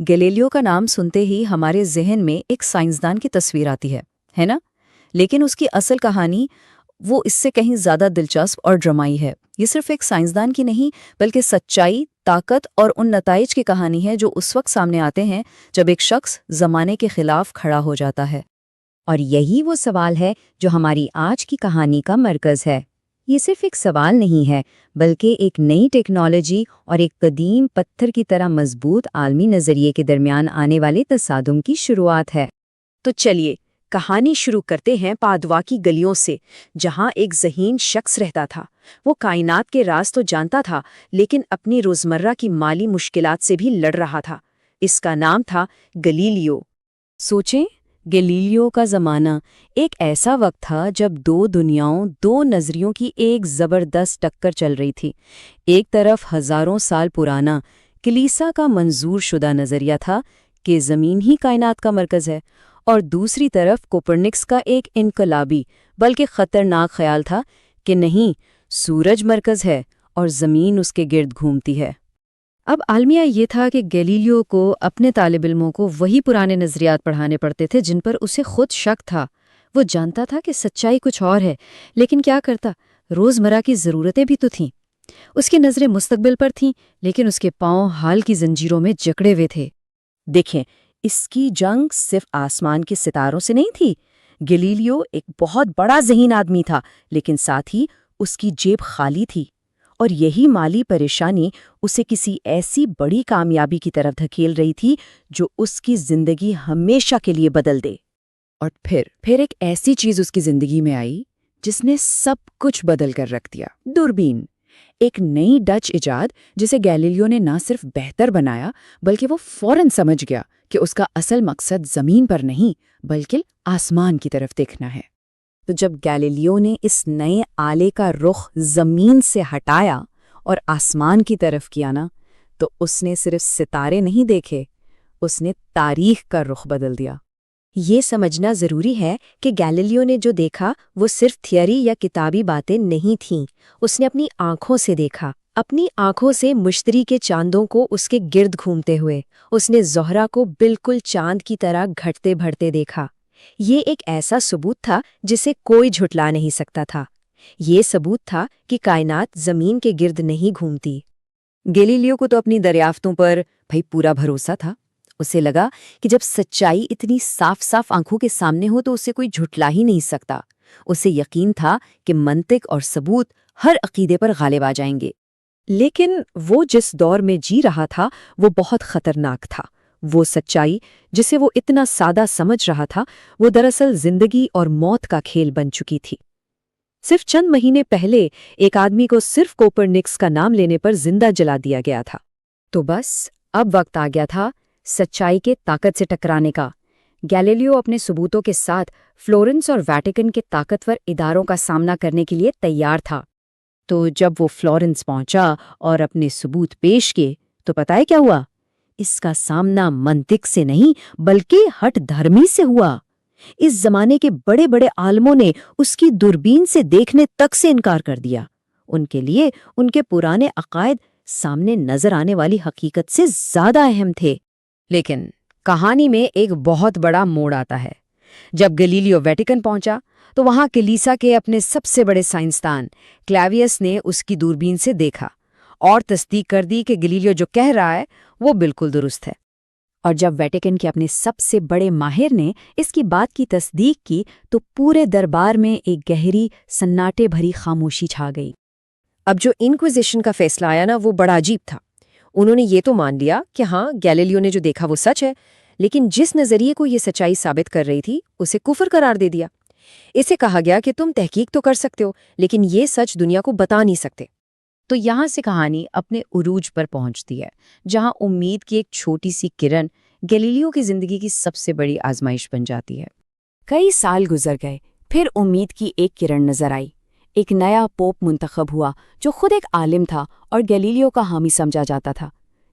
Galileo کا نام سنتے ہی ہمارے ذہن میں ایک سائنسدان کی تصویر آتی ہے نا؟ لیکن اس کی اصل کہانی وہ اس سے کہیں زیادہ دلچسپ اور ڈرامائی ہے۔ یہ صرف ایک سائنسدان کی نہیں بلکہ سچائی، طاقت اور ان نتائج کی کہانی ہے جو اس وقت سامنے آتے ہیں جب ایک شخص زمانے کے خلاف کھڑا ہو جاتا ہے۔ اور یہی وہ سوال ہے جو ہماری آج کی کہانی کا مرکز ہے۔ یہ صرف ایک سوال نہیں ہے بلکہ ایک نئی ٹیکنالوجی اور ایک قدیم پتھر کی طرح مضبوط عالمی نظریے کے درمیان آنے والے تصادم کی شروعات ہے۔ تو چلیے کہانی شروع کرتے ہیں پادوا کی گلیوں سے، جہاں ایک ذہین شخص رہتا تھا۔ وہ کائنات کے راز تو جانتا تھا لیکن اپنی روزمرہ کی مالی مشکلات سے بھی لڑ رہا تھا۔ اس کا نام تھا گلیلیو۔ سوچیں، گیلیلیو کا زمانہ ایک ایسا وقت تھا جب دو دنیاؤں، دو نظریوں کی ایک زبردست ٹکر چل رہی تھی۔ ایک طرف ہزاروں سال پرانا کلیسا کا منظور شدہ نظریہ تھا کہ زمین ہی کائنات کا مرکز ہے، اور دوسری طرف کوپرنکس کا ایک انقلابی بلکہ خطرناک خیال تھا کہ نہیں، سورج مرکز ہے اور زمین اس کے گرد گھومتی ہے۔ اب المیہ یہ تھا کہ گیلیلیو کو اپنے طالب علموں کو وہی پرانے نظریات پڑھانے پڑتے تھے جن پر اسے خود شک تھا۔ وہ جانتا تھا کہ سچائی کچھ اور ہے، لیکن کیا کرتا؟ روزمرہ کی ضرورتیں بھی تو تھیں۔ اس کی نظریں مستقبل پر تھیں، لیکن اس کے پاؤں حال کی زنجیروں میں جکڑے ہوئے تھے۔ دیکھیں، اس کی جنگ صرف آسمان کے ستاروں سے نہیں تھی۔ گلیلیو ایک بہت بڑا ذہین آدمی تھا، لیکن ساتھ ہی اس کی جیب خالی تھی، اور یہی مالی پریشانی اسے کسی ایسی بڑی کامیابی کی طرف دھکیل رہی تھی جو اس کی زندگی ہمیشہ کے لیے بدل دے۔ اور پھر ایک ایسی چیز اس کی زندگی میں آئی جس نے سب کچھ بدل کر رکھ دیا۔ دوربین، ایک نئی ڈچ ایجاد جسے گیلیلیو نے نہ صرف بہتر بنایا بلکہ وہ فوراً سمجھ گیا کہ اس کا اصل مقصد زمین پر نہیں بلکہ آسمان کی طرف دیکھنا ہے۔ تو جب گیلیلیو نے اس نئے آلے کا رخ زمین سے ہٹایا اور آسمان کی طرف کیا نا، تو اس نے صرف ستارے نہیں دیکھے، اس نے تاریخ کا رخ بدل دیا۔ یہ سمجھنا ضروری ہے کہ گیلیلیو نے جو دیکھا وہ صرف تھیوری یا کتابی باتیں نہیں تھیں۔ اس نے اپنی آنکھوں سے دیکھا، اپنی آنکھوں سے مشتری کے چاندوں کو اس کے گرد گھومتے ہوئے۔ اس نے زہرہ کو بالکل چاند کی طرح گھٹتے بڑھتے دیکھا۔ یہ ایک ایسا ثبوت تھا جسے کوئی جھٹلا نہیں سکتا تھا۔ یہ ثبوت تھا کہ کائنات زمین کے گرد نہیں گھومتی۔ گیلیلیو کو تو اپنی دریافتوں پر پورا بھروسہ تھا۔ اسے لگا کہ جب سچائی اتنی صاف صاف آنکھوں کے سامنے ہو تو اسے کوئی جھٹلا ہی نہیں سکتا۔ اسے یقین تھا کہ منطق اور ثبوت ہر عقیدے پر غالب آ جائیں گے۔ لیکن وہ جس دور میں جی رہا تھا وہ بہت خطرناک تھا۔ وہ سچائی جسے وہ اتنا سادہ سمجھ رہا تھا، وہ دراصل زندگی اور موت کا کھیل بن چکی تھی۔ صرف چند مہینے پہلے ایک آدمی کو صرف کوپرنکس کا نام لینے پر زندہ جلا دیا گیا تھا۔ تو بس اب وقت آ گیا تھا سچائی کے طاقت سے ٹکرانے کا۔ گیلیلیو اپنے ثبوتوں کے ساتھ فلورنس اور ویٹیکن کے طاقتور اداروں کا سامنا کرنے کے لیے تیار تھا۔ تو جب وہ فلورنس پہنچا اور اپنے ثبوت پیش کیے تو پتہ ہے کیا ہوا؟ اس کا سامنا منطق سے نہیں بلکہ ہٹ دھرمی سے ہوا۔ اس زمانے کے بڑے بڑے عالموں نے اس کی دوربین سے دیکھنے تک سے انکار کر دیا۔ ان کے لیے ان کے پرانے عقائد سامنے نظر آنے والی حقیقت سے زیادہ اہم تھے۔ لیکن کہانی میں ایک بہت بڑا موڑ آتا ہے۔ جب گلیلیو ویٹیکن پہنچا تو وہاں کلیسا کے اپنے سب سے بڑے سائنسدان کلیویس نے اس کی دوربین سے دیکھا اور تصدیق کر دی کہ گلیلیو جو کہہ رہا ہے وہ بالکل درست ہے۔ اور جب ویٹیکن کے اپنے سب سے بڑے ماہر نے اس کی بات کی تصدیق کی تو پورے دربار میں ایک گہری سناٹے بھری خاموشی چھا گئی۔ اب جو انکویزیشن کا فیصلہ آیا نا وہ بڑا عجیب تھا۔ انہوں نے یہ تو مان لیا کہ ہاں گیلیلیو نے جو دیکھا وہ سچ ہے، لیکن جس نظریے کو یہ سچائی ثابت کر رہی تھی اسے کفر قرار دے دیا۔ اسے کہا گیا کہ تم تحقیق تو کر سکتے ہو لیکن یہ سچ دنیا کو بتا نہیں سکتے۔ تو یہاں سے کہانی اپنے عروج پر پہنچتی ہے، جہاں امید کی ایک چھوٹی سی کرن گیلیلیو کی زندگی کی سب سے بڑی آزمائش بن جاتی ہے۔ کئی سال گزر گئے، پھر امید کی ایک کرن نظر آئی۔ ایک نیا پوپ منتخب ہوا جو خود ایک عالم تھا اور گیلیلیو کا حامی سمجھا جاتا تھا۔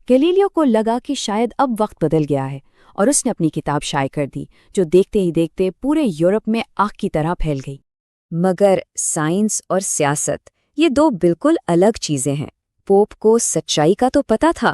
گیلیلیو کو لگا کہ شاید اب وقت بدل گیا ہے، اور اس نے اپنی کتاب شائع کر دی جو دیکھتے ہی دیکھتے پورے یورپ میں آگ کی طرح پھیل گئی۔ مگر سائنس اور سیاست یہ دو بالکل الگ چیزیں ہیں۔ پوپ کو سچائی کا تو پتہ تھا،